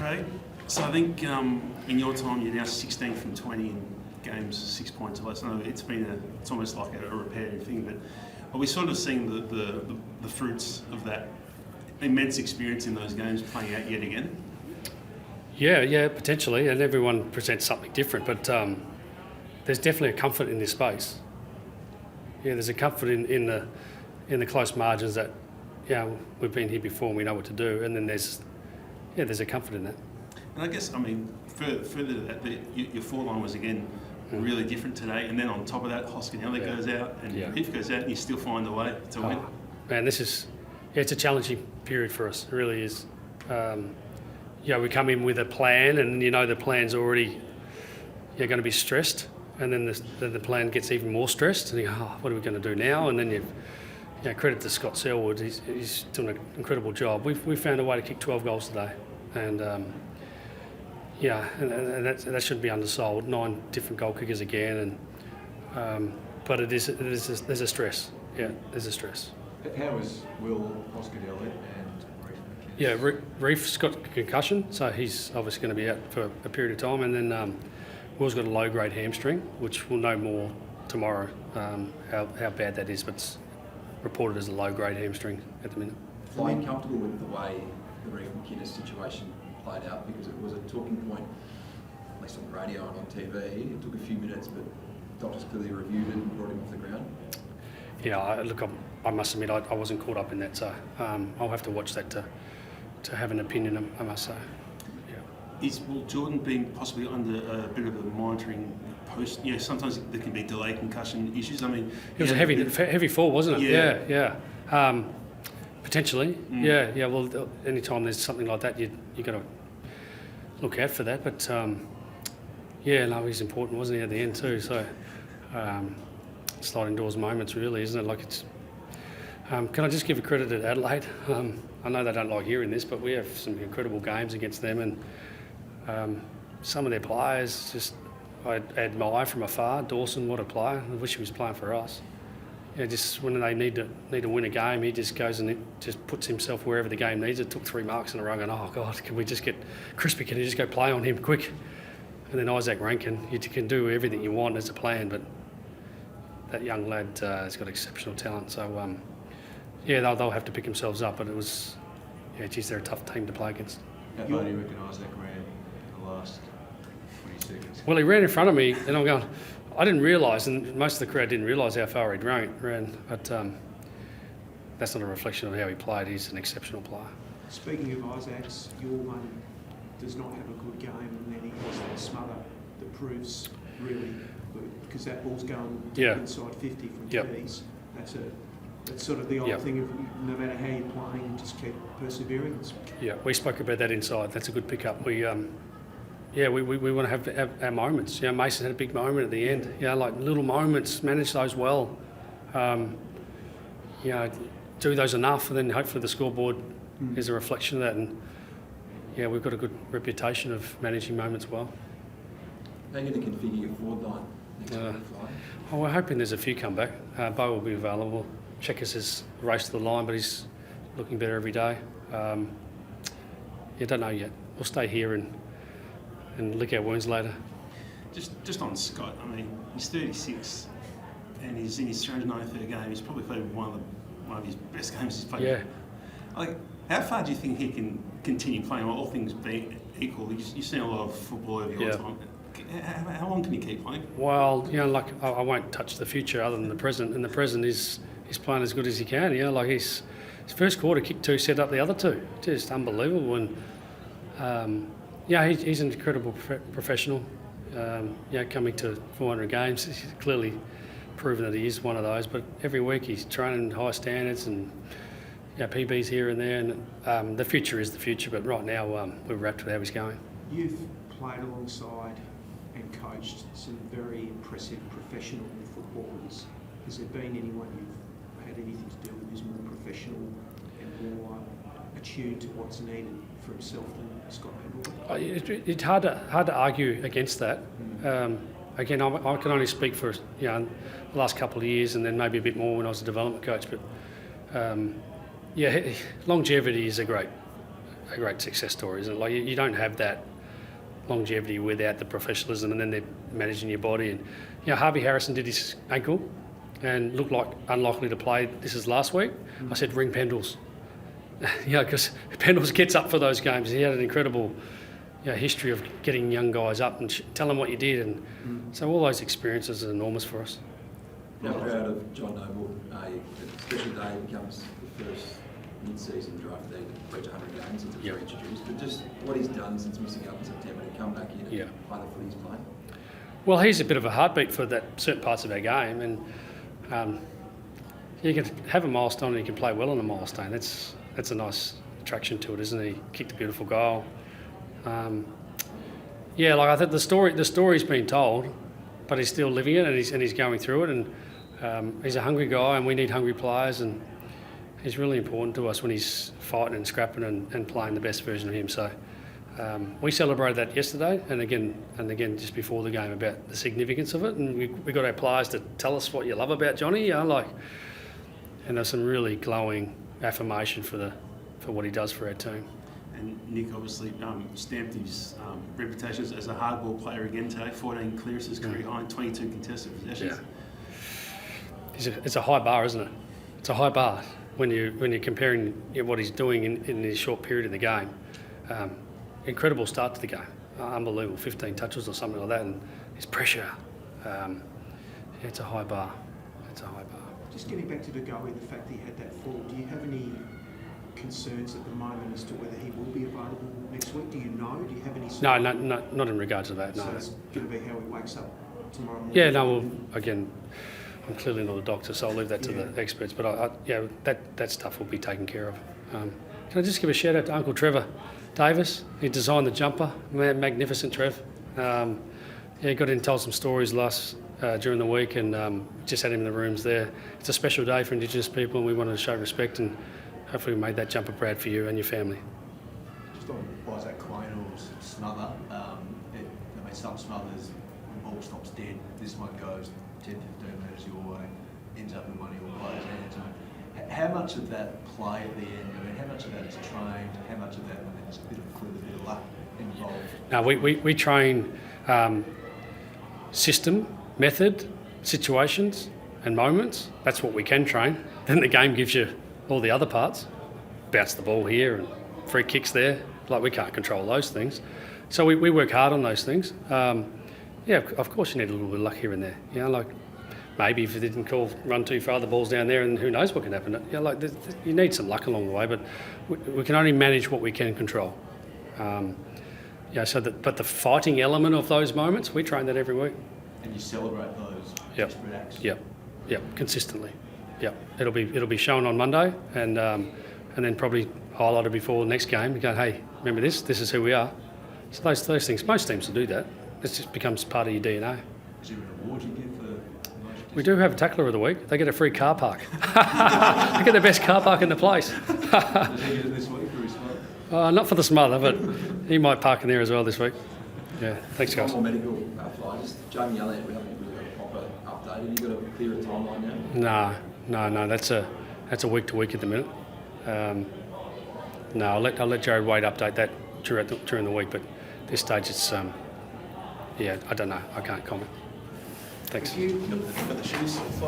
Craig. So I think in your time you're now 16 from 20 in games, 6 points or less. I know it's almost like a repetitive thing, but are we sort of seeing the fruits of that immense experience in those games playing out yet again? Yeah, potentially, and everyone presents something different, but there's definitely a comfort in this space. Yeah, there's a comfort in the close margins that, we've been here before and we know what to do, and then there's a comfort in that. And I guess, further to that, your forline was again really different today, and then on top of that, Hoskinelli goes out and Reef goes out, and you still find a way to win. Man, it's a challenging period for us. It really is. We come in with a plan, and the plan's already going to be stressed, and then the plan gets even more stressed, and you go, what are we going to do now? And then credit to Scott Selwood, he's doing an incredible job. We found a way to kick 12 goals today, and that shouldn't be undersold. 9 different goal kickers again, but there's a stress. Yeah, there's a stress. How was Will Hoskinelli and Reef? Yeah, Reef's got a concussion, so he's obviously going to be out for a period of time, and then Will's got a low-grade hamstring, which we'll know more tomorrow how bad that is, but it's reported as a low-grade hamstring at the minute. Are you comfortable with the way the Reef McInnes situation played out? Because it was a talking point, at least on the radio and on TV. It took a few minutes, but doctors clearly reviewed it and brought him off the ground. Yeah, I must admit I wasn't caught up in that, so I'll have to watch that to have an opinion, I must say. Yeah. Is Jordan being possibly under a bit of a monitoring post? Sometimes there can be delayed concussion issues. It was a heavy fall, wasn't it? Yeah. Potentially. Yeah. Well, anytime there's something like that, you got to look out for that. But he's important, wasn't he, at the end too? So sliding doors moments, really, isn't it? Like it's. Can I just give a credit to Adelaide? I know they don't like hearing this, but we have some incredible games against them, and some of their players just I admire from afar. Dawson, what a player! I wish he was playing for us. Just when they need to win a game, he just goes and just puts himself wherever the game needs it. Took 3 marks in a row, and oh God, can we just get Crispy? Can you just go play on him quick? And then Isaac Rankin, you can do everything you want as a plan, but that young lad has got exceptional talent. So they'll have to pick themselves up. But it was, they're a tough team to play against. How far do you reckon Isaac ran in the last 20 seconds? Well, he ran in front of me, and I'm going. I didn't realise, and most of the crowd didn't realise how far he'd ran. But that's not a reflection of how he played. He's an exceptional player. Speaking of Isaacs, your one does not have a good game, and then he has that smother that proves really good, because that ball's going inside 50 from tees. That's sort of the old thing of no matter how you're playing, just keep persevering. Yeah, we spoke about that inside. That's a good pickup. We want to have our moments. Mason had a big moment at the end. Like little moments, manage those well. Do those enough, and then hopefully the scoreboard is a reflection of that. And we've got a good reputation of managing moments well. How are you going to configure your forward line next week? We're hoping there's a few come back. Bo will be available. Checkers has raced to the line, but he's looking better every day. Don't know yet. We'll stay here and lick our wounds later. Just on Scott, he's 36 and he's in his 393rd game. He's probably played one of his best games he's played. Yeah. How far do you think he can continue playing, all things being equal? You've seen a lot of football over your time. How long can he keep playing? Well, I won't touch the future other than the present, and the present is he's playing as good as he can. His first quarter kicked 2, set up the other 2. Just unbelievable. And he's an incredible professional. Coming to 400 games, he's clearly proven that he is one of those. But every week he's training high standards and PBs here and there. And the future is the future. But right now we're wrapped with how he's going. You've played alongside and coached some very impressive professional footballers. Has there been anyone you've had anything to do with who's more professional and more attuned to what's needed for himself than Scott Pendleton? It's hard to argue against that. Again, I can only speak for the last couple of years, and then maybe a bit more when I was a development coach. But longevity is a great a great success story, isn't it? Like you don't have that longevity without the professionalism, and then they're managing your body. And Harvey Harrison did his ankle and looked like unlikely to play. This is last week. I said ring Pendles, because Pendles gets up for those games. He had an incredible history of getting young guys up and tell them what you did, and so all those experiences are enormous for us. How proud of John Noble, especially today becomes the first mid-season draft to reach 100 games since he was reintroduced, but just what he's done since missing out in September to come back in and play the footy he's playing. Well, he's a bit of a heartbeat for that certain parts of our game, and you can have a milestone and you can play well on a milestone. That's a nice attraction to it, isn't it? He kicked a beautiful goal. I think the story's been told, but he's still living it, and he's going through it, and he's a hungry guy, and we need hungry players, and he's really important to us when he's fighting and scrapping and playing the best version of him. So we celebrated that yesterday, and again just before the game about the significance of it, and we got our players to tell us what you love about Johnny, and there's some really glowing affirmation for what he does for our team. And Nick obviously stamped his reputation as a hardball player again today. 14 clearances, career high, and 22 contested possessions. It's a high bar, isn't it? It's a high bar when you're comparing what he's doing in this short period in the game. Incredible start to the game, unbelievable, 15 touches or something like that, and his pressure. It's a high bar. It's a high bar. Just getting back to the goal, the fact that he had that fall, do you have any concerns at the moment as to whether he will be available next week? Do you know? Do you have any? No, not in regards to that. No. So it's going to be how he wakes up tomorrow morning. Yeah, no. Well, again, I'm clearly not a doctor, so I'll leave that to the experts. But that stuff will be taken care of. Can I just give a shout out to Uncle Trevor Davis? He designed the jumper. Magnificent, Trev. He got in and told some stories during the week, and just had him in the rooms there. It's a special day for Indigenous people, and we wanted to show respect, and hopefully we made that jumper proud for you and your family. Just on Isaac Quaynell's smother, some smothers, the ball stops dead, this one goes 10, 15 metres your way, ends up in one of your players' hands. How much of that play at the end, how much of that is trained, how much of that is a bit of a bit of luck involved? No, we train system, method, situations and moments. That's what we can train. Then the game gives you all the other parts. Bounce the ball here and free kicks there. We can't control those things. So we work hard on those things. Of course you need a little bit of luck here and there. Maybe if it didn't run too far, the ball's down there, and who knows what can happen. You need some luck along the way, but we can only manage what we can control. But the fighting element of those moments, we train that every week. And you celebrate those desperate acts. Yep, consistently. Yep, it'll be shown on Monday, and then probably highlighted before the next game. You go, hey, remember this? This is who we are. So those things, most teams will do that. It just becomes part of your DNA. Is there an award you get for most? We do have a tackler of the week. They get a free car park. They get the best car park in the place. Does he get it this week, or his smother? Not for the smother, but he might park in there as well this week. Yeah, thanks guys. One more medical fly. Just Jamie Elliott, we haven't really got a proper update. Have you got a clearer timeline now? No. That's a week to week at the minute. I'll let Jared Wade update that during the week. But at this stage, it's I don't know. I can't comment. Thanks. Got the shoes.